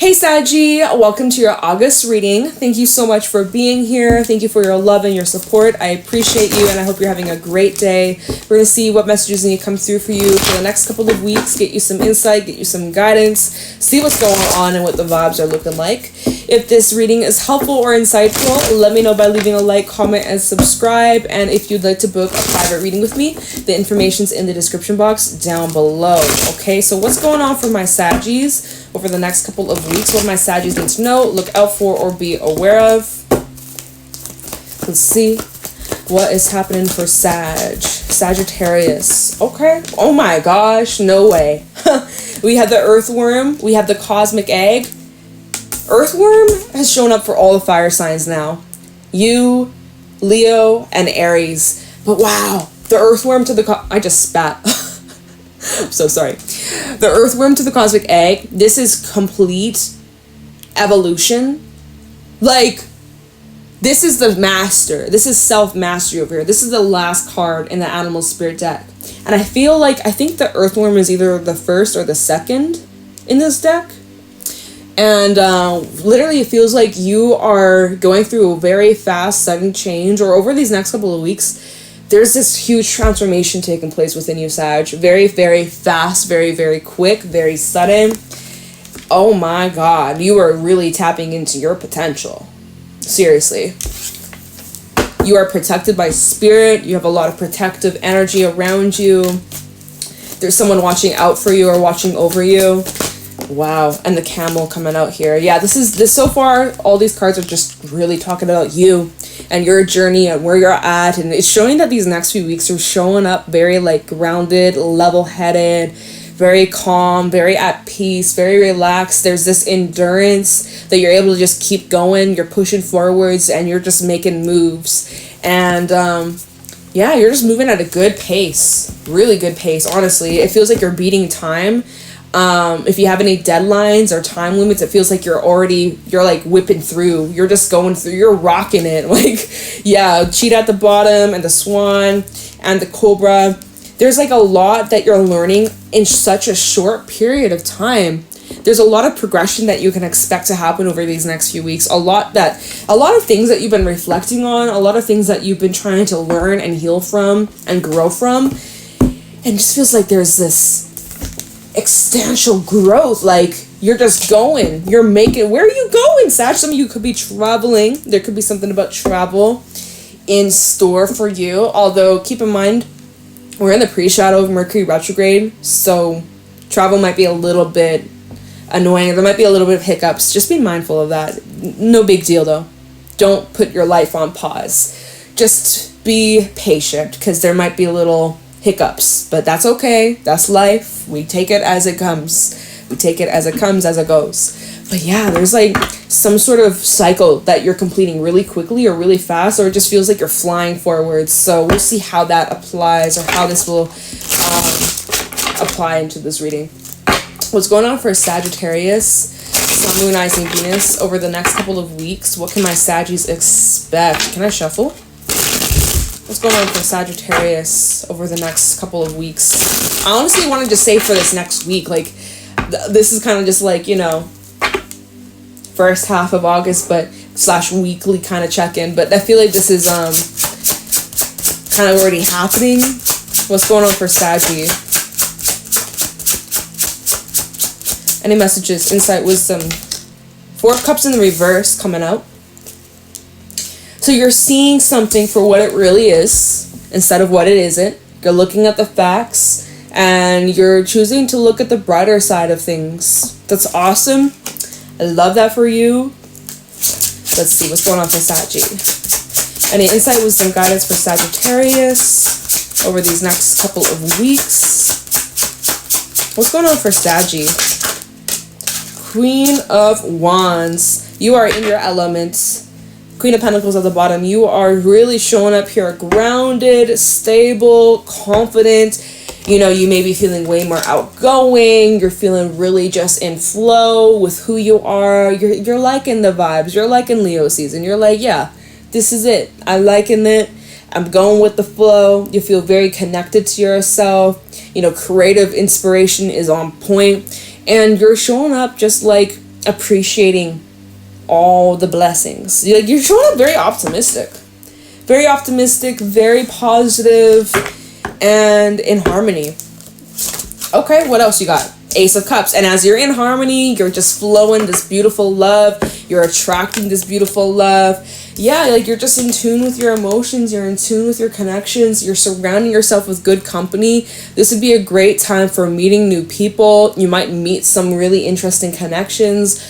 Hey Saggy, welcome to your August reading. Thank you so much for being here. Thank you for your love and your support. I appreciate you and I hope you're having a great day. We're going to see what messages need to come through for you for the next couple of weeks, get you some insight, get you some guidance, see what's going on and what the vibes are looking like. If this reading is helpful or insightful, let me know by leaving a like, comment, and subscribe. And if you'd like to book a private reading with me, the information's in the description box down below. Okay, so what's going on for my Saggies over the next couple of weeks? What my Saggies need to know, look out for, or be aware of? Let's see what is happening for Sagittarius. Okay. Oh my gosh, no way. We have the earthworm, we have the cosmic egg. Earthworm has shown up for all the fire signs now. You, Leo, and Aries. But wow, the earthworm to the I just spat. I'm so sorry. The earthworm to the cosmic egg. This is complete evolution. Like, this is the master. This is self-mastery over here. This is the last card in the animal spirit deck. And I think the earthworm is either the first or the second in this deck. And literally it feels like you are going through a very fast, sudden change, or over these next couple of weeks, there's this huge transformation taking place within you, Sag. Very, very fast, very, very quick, very sudden. Oh my God, you are really tapping into your potential. Seriously. You are protected by spirit. You have a lot of protective energy around you. There's someone watching out for you or watching over you. Wow, and the camel coming out here. Yeah, this so far, all these cards are just really talking about you and your journey and where you're at, and it's showing that these next few weeks are showing up very like grounded, level-headed, very calm, very at peace, very relaxed. There's this endurance that you're able to just keep going, you're pushing forwards, and you're just making moves. And yeah, you're just moving at a good pace, really good pace. Honestly, it feels like you're beating time. If you have any deadlines or time limits, it feels like you're like whipping through. You're just going through, you're rocking it. Like, yeah, cheetah at the bottom and the swan and the cobra. There's like a lot that you're learning in such a short period of time. There's a lot of progression that you can expect to happen over these next few weeks. A lot of things that you've been reflecting on, a lot of things that you've been trying to learn and heal from and grow from. And it just feels like there's this exponential growth. Like, you're just going, you're making, where are you going, Sag? Some of you could be traveling. There could be something about travel in store for you, although keep in mind we're in the pre-shadow of Mercury retrograde, so travel might be a little bit annoying. There might be a little bit of hiccups. Just be mindful of that. No big deal though. Don't put your life on pause. Just be patient, because there might be a little hiccups, but that's okay. That's life. We take it as it comes. We take it as it comes, as it goes. But yeah, there's like some sort of cycle that you're completing really quickly or really fast, or it just feels like you're flying forwards. So we'll see how that applies, or how this will apply into this reading. What's going on for Sagittarius, Sun, Moon, Rising, Venus over the next couple of weeks? What can my Saggies expect? Can I shuffle? What's going on for Sagittarius over the next couple of weeks? I honestly wanted to say for this next week, like, this is kind of just like, you know, first half of August, but / weekly kind of check-in. But I feel like this is kind of already happening. What's going on for Saggy? Any messages, insight, wisdom? 4 of Cups in the reverse coming out. So you're seeing something for what it really is instead of what it isn't. You're looking at the facts and you're choosing to look at the brighter side of things. That's awesome. I love that for you. Let's see what's going on for Saggy. Any insight, wisdom, guidance for Sagittarius over these next couple of weeks? What's going on for Saggy? Queen of Wands. You are in your element. Queen of Pentacles at the bottom. You are really showing up here grounded, stable, confident. You know, you may be feeling way more outgoing. You're feeling really just in flow with who you are. You're liking the vibes. You're liking Leo season. You're like, yeah, this is it. I'm liking it. I'm going with the flow. You feel very connected to yourself. You know, creative inspiration is on point. And you're showing up just like appreciating all the blessings. Like, you're showing up very optimistic, very positive, and in harmony. Okay, what else you got? Ace of Cups. And as you're in harmony, you're just flowing this beautiful love. You're attracting this beautiful love. Yeah, like, you're just in tune with your emotions. You're in tune with your connections. You're surrounding yourself with good company. This would be a great time for meeting new people. You might meet some really interesting connections.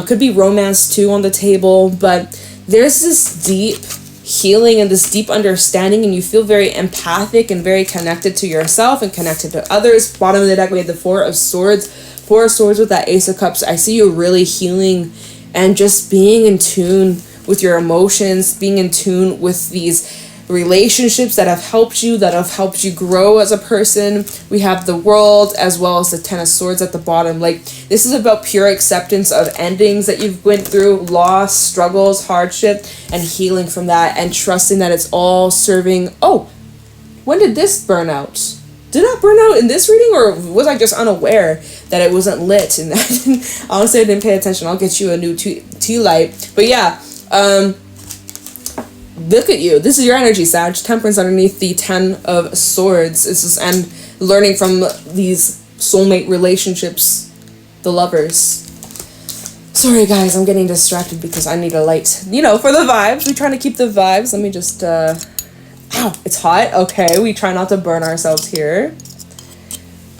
Could be romance too on the table. But there's this deep healing and this deep understanding, and you feel very empathic and very connected to yourself and connected to others. Bottom of the deck, we have the Four of Swords with that Ace of Cups. I see you really healing and just being in tune with your emotions, being in tune with these relationships that have helped you grow as a person. We have the World as well as the Ten of Swords at the bottom. Like, this is about pure acceptance of endings that you've went through, loss, struggles, hardship, and healing from that, and trusting that it's all serving. Oh, when did this burn out? Did that burn out in this reading, or was I just unaware that it wasn't lit? And that honestly, I didn't pay attention. I'll get you a new tea light. But yeah, look at you. This is your energy, Sag. Temperance underneath the Ten of Swords. This is, and learning from these soulmate relationships, the lovers. Sorry, guys, I'm getting distracted because I need a light. You know, for the vibes. We're trying to keep the vibes. Let me just, ow, it's hot. Okay, we try not to burn ourselves here.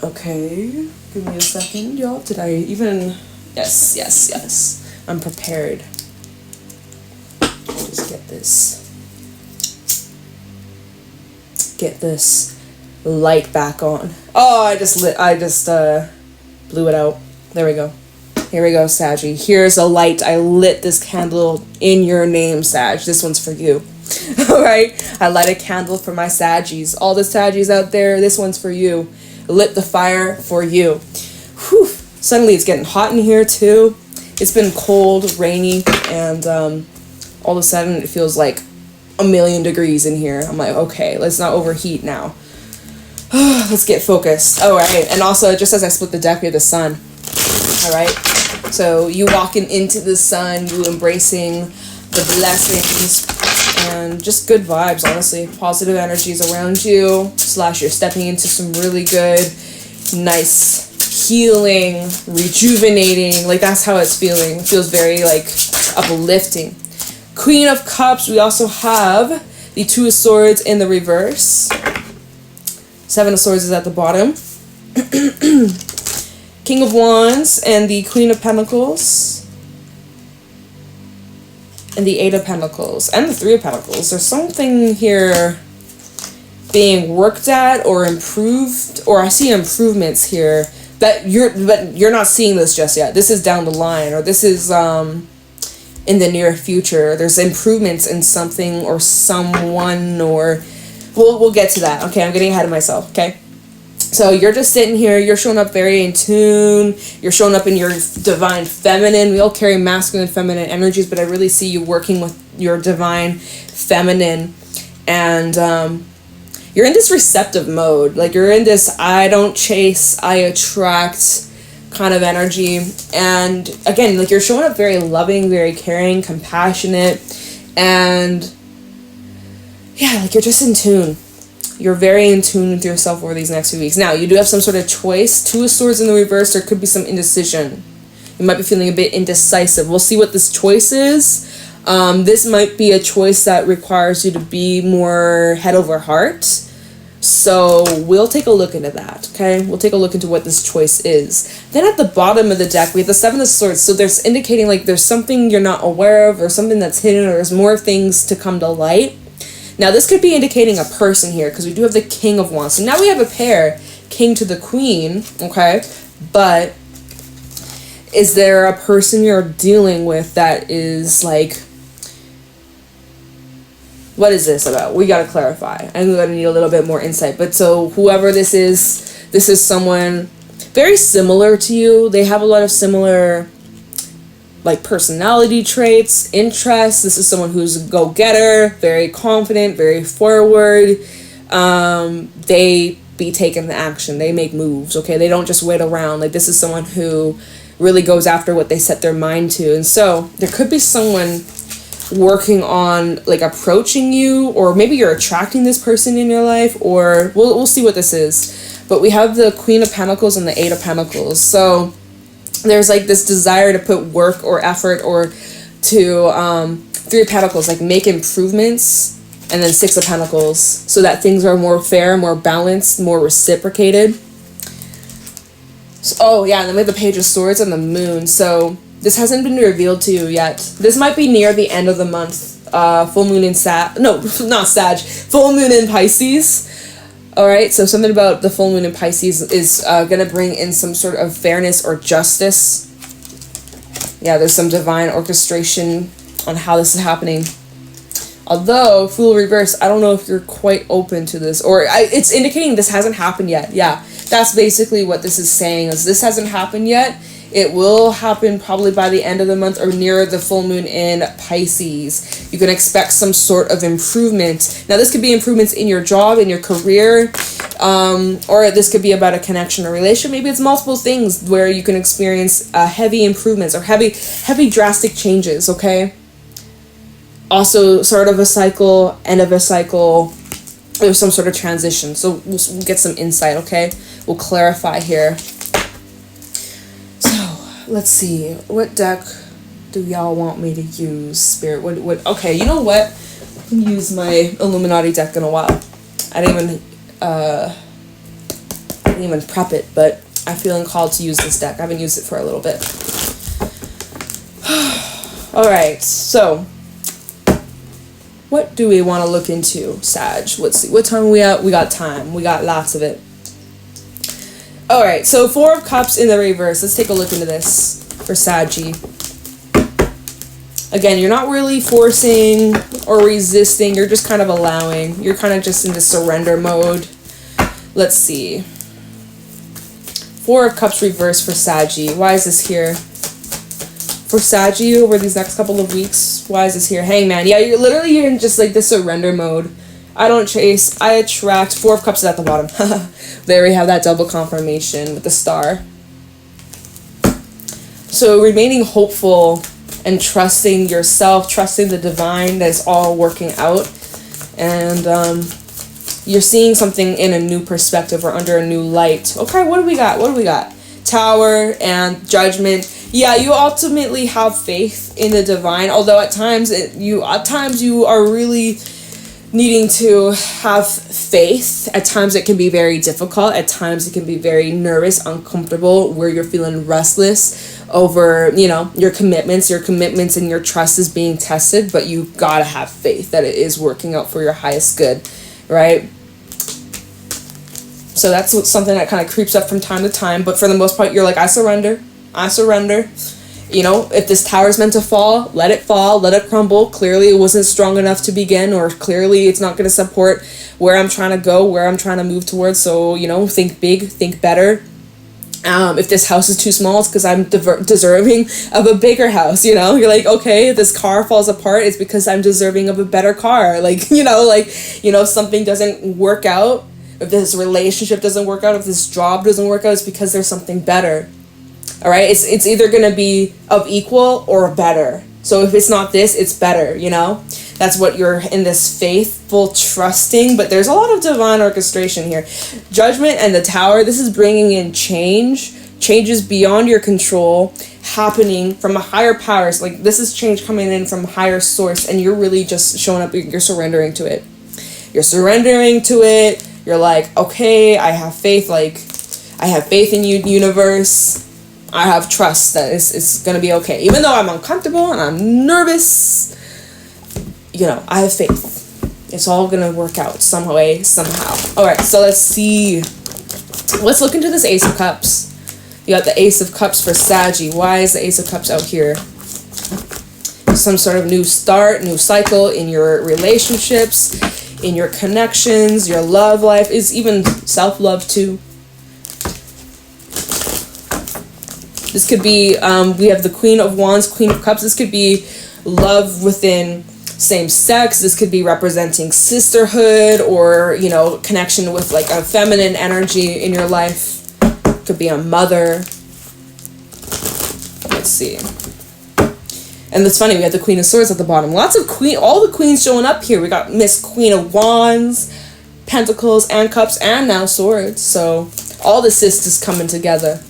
Okay, give me a second, y'all. Did I even... Yes. I'm prepared. Just get this light back on. Oh, I just blew it out. There we go. Here we go, Saggy. Here's a light. I lit this candle in your name, Sag. This one's for you. All right? I light a candle for my Saggies. All the Saggies out there, this one's for you. Lit the fire for you. Whew. Suddenly it's getting hot in here, too. It's been cold, rainy, and all of a sudden it feels like 1,000,000 degrees in here. I'm like, okay, let's not overheat now. Let's get focused. All right. And also, just as I split the deck, we have the Sun. All right. So you walking into the sun, you embracing the blessings, and just good vibes, honestly. Positive energies around you, / you're stepping into some really good, nice, healing, rejuvenating. Like, that's how it's feeling. It feels very, like, uplifting. Queen of Cups, we also have the Two of Swords in the reverse. Seven of Swords is at the bottom. King of Wands and the Queen of Pentacles. And the Eight of Pentacles. And the Three of Pentacles. There's something here being worked at or improved. Or I see improvements here. But you're not seeing this just yet. This is down the line. Or this is in the near future. There's improvements in something or someone, or we'll get to that. Okay, I'm getting ahead of myself, okay? So you're just sitting here, you're showing up very in tune, you're showing up in your divine feminine. We all carry masculine and feminine energies, but I really see you working with your divine feminine, and you're in this receptive mode. Like, you're in this I don't chase, I attract kind of energy. And again, like, you're showing up very loving, very caring, compassionate, and yeah, like, you're just in tune. You're very in tune with yourself over these next few weeks. Now, you do have some sort of choice. Two of Swords in the reverse. There could be some indecision. You might be feeling a bit indecisive. We'll see what this choice is. This might be a choice that requires you to be more head over heart. So we'll take a look into that, okay? We'll take a look into what this choice is. Then at the bottom of the deck, we have the Seven of Swords. So there's indicating, like, there's something you're not aware of, or something that's hidden, or there's more things to come to light. Now, this could be indicating a person here, because we do have the King of Wands. So now we have a pair, King to the Queen, okay? But is there a person you're dealing with that is, like, what is this about? We got to clarify. I'm going to need a little bit more insight. But so whoever this is someone very similar to you. They have a lot of similar, like, personality traits, interests. This is someone who's a go-getter, very confident, very forward. They be taking the action. They make moves, okay? They don't just wait around. Like, this is someone who really goes after what they set their mind to. And so there could be someone working on like approaching you, or maybe you're attracting this person in your life, or we'll see what this is. But we have the Queen of Pentacles and the Eight of Pentacles. So there's like this desire to put work or effort, or to Three of Pentacles, like make improvements, and then Six of Pentacles, so that things are more fair, more balanced, more reciprocated. So, oh yeah, and then we have the Page of Swords and the Moon. So this hasn't been revealed to you yet. This might be near the end of the month. Full moon in full moon in Pisces. Alright, so something about the full moon in Pisces is going to bring in some sort of fairness or justice. Yeah, there's some divine orchestration on how this is happening. Although, Fool Reverse, I don't know if you're quite open to this. Or it's indicating this hasn't happened yet. Yeah, that's basically what this is saying. Is this hasn't happened yet. It will happen probably by the end of the month or near the full moon in Pisces. You can expect some sort of improvement. Now, this could be improvements in your job, in your career, or this could be about a connection or relation. Maybe it's multiple things where you can experience heavy improvements or heavy drastic changes, okay? Also, sort of a cycle, end of a cycle, there's some sort of transition. So we'll get some insight, okay? We'll clarify here. Let's see, what deck do y'all want me to use, Spirit? What? Okay, you know what? I haven't used my Illuminati deck in a while. I didn't even prep it, but I'm feeling called to use this deck. I haven't used it for a little bit. Alright, so what do we want to look into, Sag? Let's see, what time are we at? We got time. We got lots of it. Alright, so Four of Cups in the reverse. Let's take a look into this for Saggy. Again, you're not really forcing or resisting. You're just kind of allowing. You're kind of just in the surrender mode. Let's see. Four of Cups reverse for Saggy. Why is this here? For Saggy over these next couple of weeks. Why is this here? Hangman. Yeah, you're in just like the surrender mode. I don't chase, I attract. Four of Cups is at the bottom. There we have that double confirmation with the star. So remaining hopeful and trusting yourself, trusting the divine that is all working out. And you're seeing something in a new perspective or under a new light. Okay, what do we got? What do we got? Tower and Judgment. Yeah, you ultimately have faith in the divine, although at times you are really needing to have faith. At times it can be very difficult. At times it can be very nervous, uncomfortable, where you're feeling restless over, your commitments and your trust is being tested, but you gotta have faith that it is working out for your highest good, right? So that's something that kind of creeps up from time to time, but for the most part, you're like, I surrender. If this tower is meant to fall, let it crumble. Clearly it wasn't strong enough to begin, or clearly it's not going to support where I'm trying to go, where I'm trying to move towards. So, think big, think better. If this house is too small, it's because I'm deserving of a bigger house, You're like, okay, if this car falls apart, it's because I'm deserving of a better car. If something doesn't work out, if this relationship doesn't work out, if this job doesn't work out, it's because there's something better. All right, it's either going to be of equal or better. So if it's not this, it's better, That's what you're in this faithful trusting, but there's a lot of divine orchestration here. Judgment and the Tower, this is bringing in changes beyond your control, happening from a higher powers. Like, this is change coming in from a higher source, and you're really just showing up, you're surrendering to it. You're like, okay, I have faith, I have faith in you, universe. I have trust that it's going to be okay. Even though I'm uncomfortable and I'm nervous, I have faith. It's all going to work out some way, somehow. All right, so let's see. Let's look into this Ace of Cups. You got the Ace of Cups for Saggy. Why is the Ace of Cups out here? Some sort of new start, new cycle in your relationships, in your connections, your love life, is even self-love too. This could be, we have the Queen of Wands, Queen of Cups. This could be love within same sex. This could be representing sisterhood or, connection with like a feminine energy in your life. Could be a mother. Let's see. And it's funny, we have the Queen of Swords at the bottom. Lots of all the queens showing up here. We got Miss Queen of Wands, Pentacles, and Cups, and now Swords. So all the sisters coming together.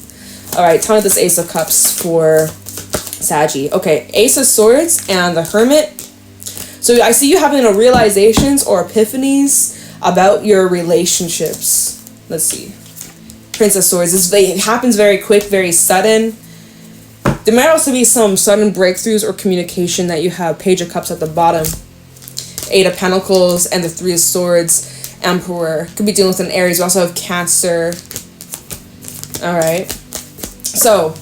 All right, tell me this Ace of Cups for Saggy. Okay, Ace of Swords and the Hermit. So I see you having a realizations or epiphanies about your relationships. Let's see. Prince of Swords. It happens very quick, very sudden. There might also be some sudden breakthroughs or communication that you have. Page of Cups at the bottom. 8 of Pentacles and the 3 of Swords. Emperor. Could be dealing with an Aries. We also have Cancer. Alright. So,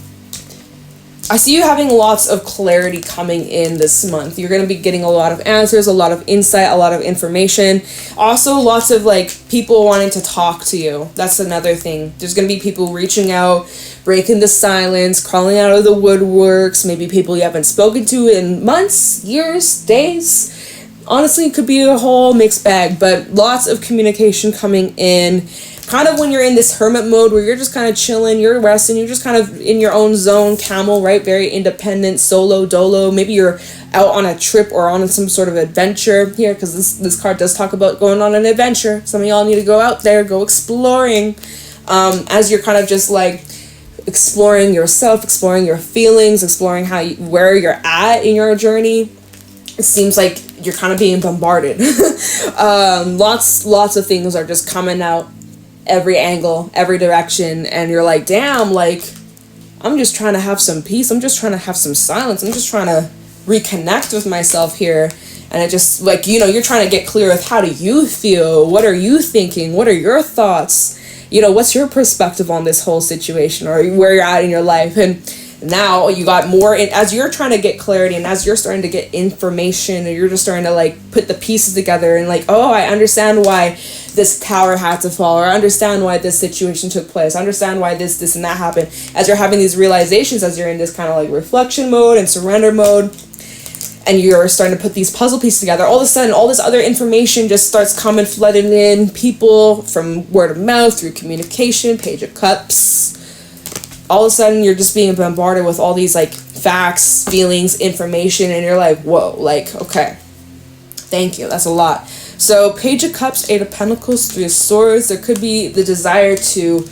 I see you having lots of clarity coming in this month. You're going to be getting a lot of answers, a lot of insight, a lot of information. Also, lots of, like, people wanting to talk to you. That's another thing. There's going to be people reaching out, breaking the silence, crawling out of the woodworks. Maybe people you haven't spoken to in months, years, days. Honestly, it could be a whole mixed bag, but lots of communication coming in. Kind of when you're in this hermit mode where you're just kind of chilling, you're resting, you're just kind of in your own zone, camel, right? Very independent, solo, dolo. Maybe you're out on a trip or on some sort of adventure here, because this card does talk about going on an adventure. Some of y'all need to go out there, go exploring, as you're kind of just like exploring yourself, exploring your feelings, exploring where you're at in your journey. It seems like you're kind of being bombarded. Lots of things are just coming out every angle, every direction, and you're like, damn, like, I'm just trying to have some peace. I'm just trying to have some silence. I'm just trying to reconnect with myself here. And it just, like, you know, you're trying to get clear with how do you feel? What are you thinking? What are your thoughts? You know, what's your perspective on this whole situation or where you're at in your life? And now you got more, as you're trying to get clarity and as you're starting to get information and you're just starting to, like, put the pieces together and, like, oh, I understand why this tower had to fall, or I understand why this situation took place, I understand why this and that happened. As you're having these realizations, as you're in this kind of like reflection mode and surrender mode, and you're starting to put these puzzle pieces together, all of a sudden all this other information just starts coming flooding in. People from word of mouth, through communication, Page of Cups. All of a sudden you're just being bombarded with all these like facts, feelings, information, and you're like, whoa, like, okay, thank you, that's a lot. So Page of Cups, 8 of Pentacles, 3 of Swords. There could be the desire to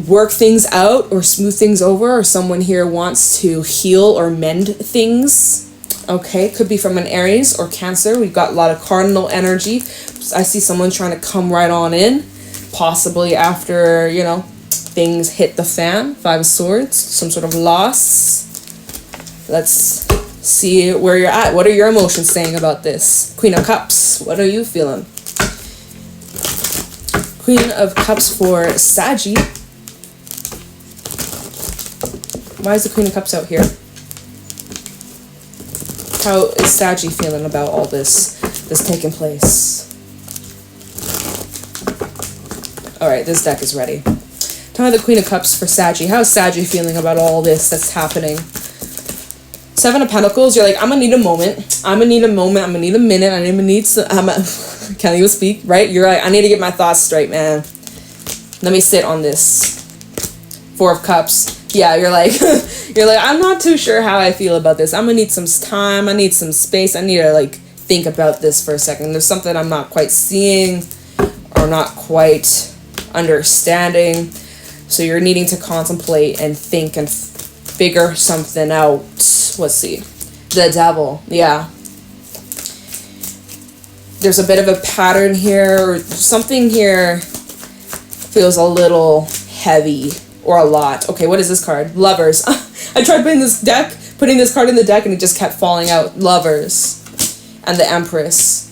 work things out or smooth things over, or someone here wants to heal or mend things. Okay, could be from an Aries or Cancer. We've got a lot of cardinal energy. I see someone trying to come right on in, possibly after, you know, things hit the fan. 5 of Swords, some sort of loss. Let's see where you're at. What are your emotions saying about this? Queen of Cups, what are you feeling? Queen of Cups for Saggy. Why is the Queen of Cups out here? How is Saggy feeling about all this taking place? Alright, this deck is ready. Tell me the Queen of Cups for Saggy. How is Saggy feeling about all this that's happening? 7 of Pentacles, you're like, I'm gonna need a moment. I'm gonna need a moment. I'm gonna need a minute. I'm gonna need some, can't even speak, right? You're like, I need to get my thoughts straight, man. Let me sit on this. 4 of Cups. Yeah, you're like, I'm not too sure how I feel about this. I'm gonna need some time. I need some space. I need to, like, think about this for a second. There's something I'm not quite seeing or not quite understanding. So you're needing to contemplate and think and figure something out. Let's see. The Devil. Yeah. There's a bit of a pattern here, or something here feels a little heavy or a lot. Okay, what is this card? Lovers. I tried putting this card in the deck and it just kept falling out. Lovers. And the Empress.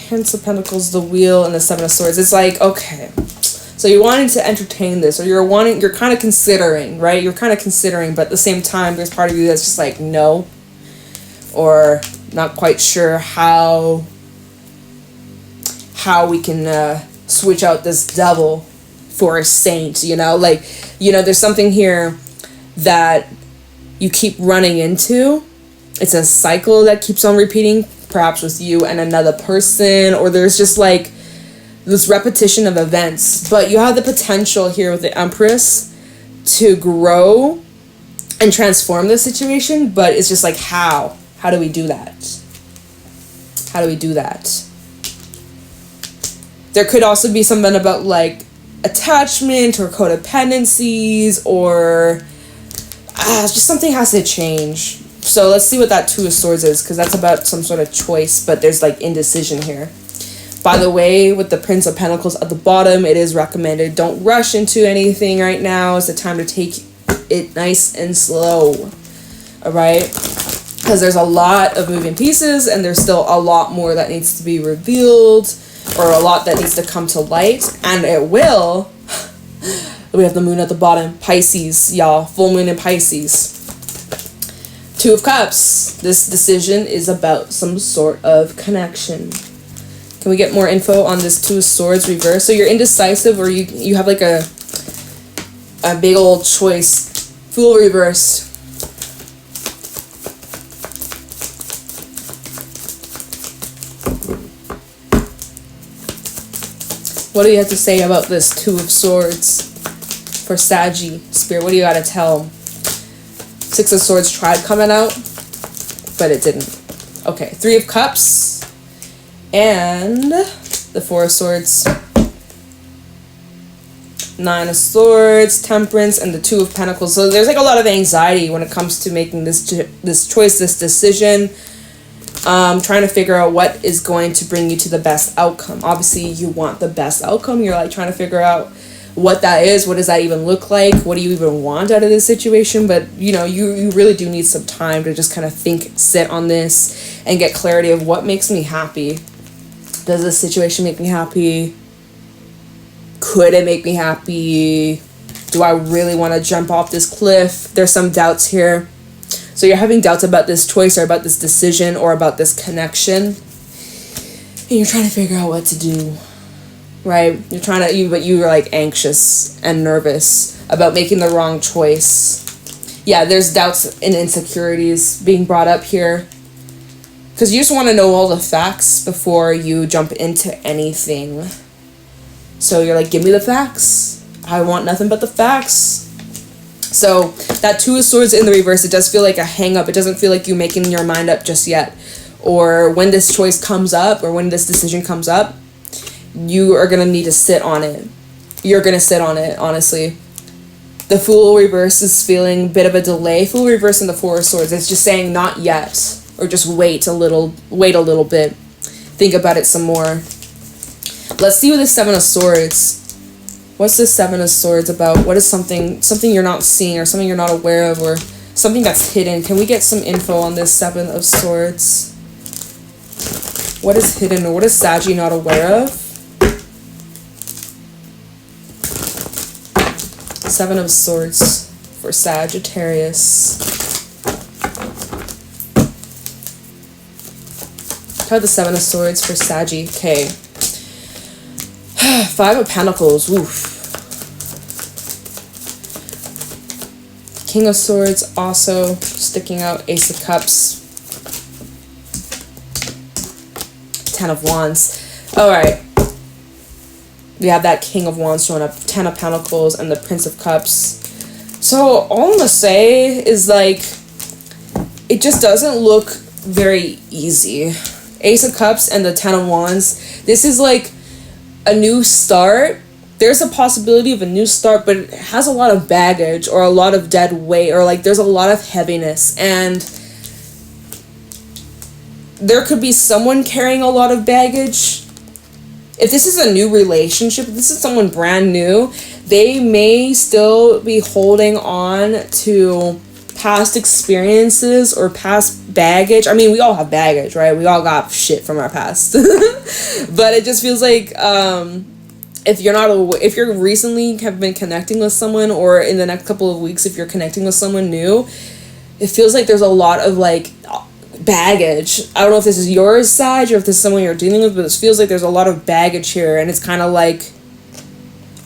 Prince of Pentacles, the Wheel, and the 7 of Swords. It's like, okay. So you're wanting to entertain this, or you're kind of considering, right? You're kind of considering, but at the same time, there's part of you that's just like, no. Or not quite sure how we can switch out this devil for a saint, you know? Like, you know, there's something here that you keep running into. It's a cycle that keeps on repeating, perhaps with you and another person, or there's just like this repetition of events. But you have the potential here with the Empress to grow and transform the situation, but it's just like, how do we do that? How do we do that? There could also be something about like attachment or codependencies, or just something has to change. So let's see what that Two of Swords is, because that's about some sort of choice, but there's like indecision here. By the way, with the Prince of Pentacles at the bottom, it is recommended don't rush into anything right now. It's the time to take it nice and slow. All right? Because there's a lot of moving pieces, and there's still a lot more that needs to be revealed, or a lot that needs to come to light, and it will. We have the moon at the bottom. Pisces, y'all. Full moon in Pisces. Two of Cups. This decision is about some sort of connection. Can we get more info on this Two of Swords reverse? So you're indecisive, or you have like a big old choice. Fool reversed. What do you have to say about this Two of Swords for Saggy? Spirit, what do you got to tell them? Six of Swords tried coming out, but it didn't. Okay, Three of Cups and the Four of Swords. Nine of Swords, Temperance, and the Two of Pentacles. So there's like a lot of anxiety when it comes to making this choice, this decision. Trying to figure out what is going to bring you to the best outcome. Obviously, you want the best outcome. You're like trying to figure out what that is. What does that even look like? What do you even want out of this situation? But, you know, you really do need some time to just kind of think, sit on this, and get clarity of what makes me happy. Does this situation make me happy? Could it make me happy? Do I really want to jump off this cliff? There's some doubts here. So you're having doubts about this choice, or about this decision, or about this connection. And you're trying to figure out what to do, right? But you're like anxious and nervous about making the wrong choice. Yeah, there's doubts and insecurities being brought up here. Because you just want to know all the facts before you jump into anything. So you're like, give me the facts. I want nothing but the facts. So that Two of Swords in the reverse, it does feel like a hang up. It doesn't feel like you making your mind up just yet. Or when this choice comes up, or when this decision comes up, you are going to need to sit on it. You're going to sit on it, honestly. The Fool reverse is feeling a bit of a delay. Fool reverse in the Four of Swords, it's just saying not yet. Or just wait a little bit. Think about it some more. Let's see what the Seven of Swords. What's the Seven of Swords about? What is something you're not seeing, or something you're not aware of, or something that's hidden? Can we get some info on this Seven of Swords? What is hidden, or what is Saggy not aware of? Seven of Swords for Sagittarius. Try the Seven of Swords for Saggy. Okay. Five of Pentacles. Oof. King of Swords also sticking out. Ace of Cups. Ten of Wands. Alright. We have that King of Wands showing up. Ten of Pentacles and the Prince of Cups. So all I'm gonna say is, like, it just doesn't look very easy. Ace of Cups and the Ten of Wands. This is like a new start. There's a possibility of a new start, but it has a lot of baggage, or a lot of dead weight, or like there's a lot of heaviness, and there could be someone carrying a lot of baggage. If this is a new relationship, if this is someone brand new, they may still be holding on to past experiences or past baggage. I mean, we all have baggage, right? We all got shit from our past. But it just feels like if you're recently have been connecting with someone, or in the next couple of weeks if you're connecting with someone new, it feels like there's a lot of like baggage. I don't know if this is your side or if this is someone you're dealing with, but it feels like there's a lot of baggage here, and it's kind of like,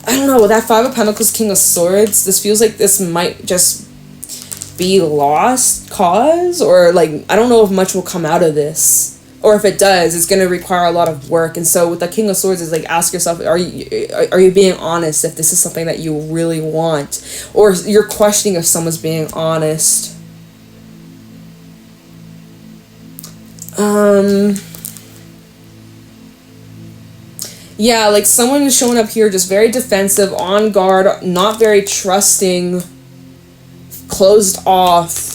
I don't know, with that Five of Pentacles, King of Swords, this feels like this might just be lost cause, or like, I don't know if much will come out of this. Or if it does, it's going to require a lot of work. And so with the King of Swords, is like, ask yourself, are you being honest if this is something that you really want? Or you're questioning if someone's being honest. Yeah, like someone is showing up here just very defensive, on guard, not very trusting, closed off.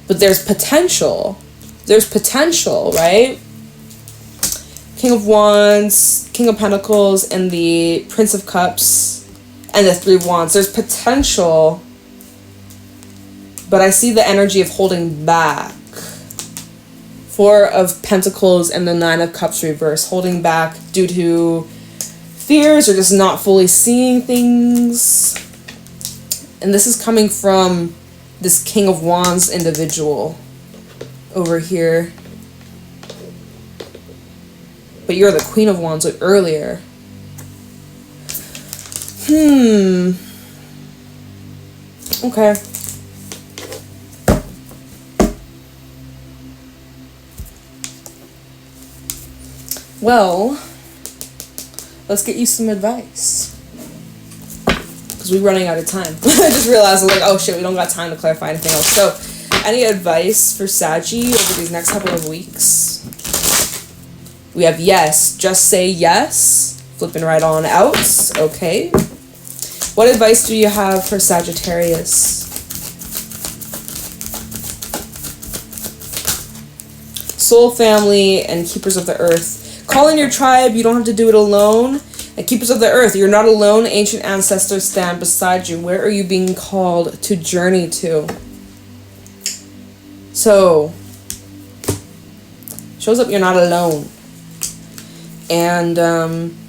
But there's potential. There's potential, right? King of Wands, King of Pentacles, and the Prince of Cups, and the Three of Wands. There's potential, but I see the energy of holding back. Four of Pentacles and the Nine of Cups reverse. Holding back due to fears or just not fully seeing things. And this is coming from this King of Wands individual over here. But you're the Queen of Wands earlier. Okay. Well, let's get you some advice. Because we're running out of time. I just realized, like, oh shit, we don't got time to clarify anything else. So, any advice for Saggy over these next couple of weeks? We have yes. Just say yes. Flipping right on out. Okay. What advice do you have for Sagittarius? Soul family and Keepers of the Earth. Call in your tribe. You don't have to do it alone. And Keepers of the Earth, you're not alone. Ancient ancestors stand beside you. Where are you being called to journey to? So, shows up you're not alone. And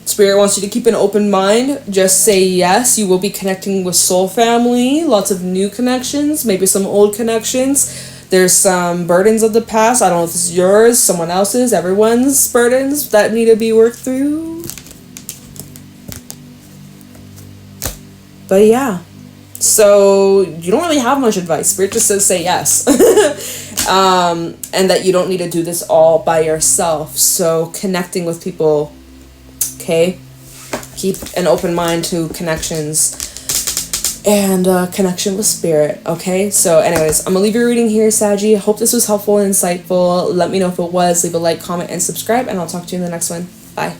Spirit wants you to keep an open mind. Just say yes. You will be connecting with soul family. Lots of new connections. Maybe some old connections. There's some burdens of the past. I don't know if it's yours, someone else's, everyone's burdens that need to be worked through. But yeah. So you don't really have much advice. Spirit just says say yes. And that you don't need to do this all by yourself. So connecting with people, okay? Keep an open mind to connections. And connection with Spirit, okay? So anyways, I'm gonna leave your reading here, Saggy. Hope this was helpful and insightful. Let me know if it was. Leave a like, comment, and subscribe, and I'll talk to you in the next one. Bye.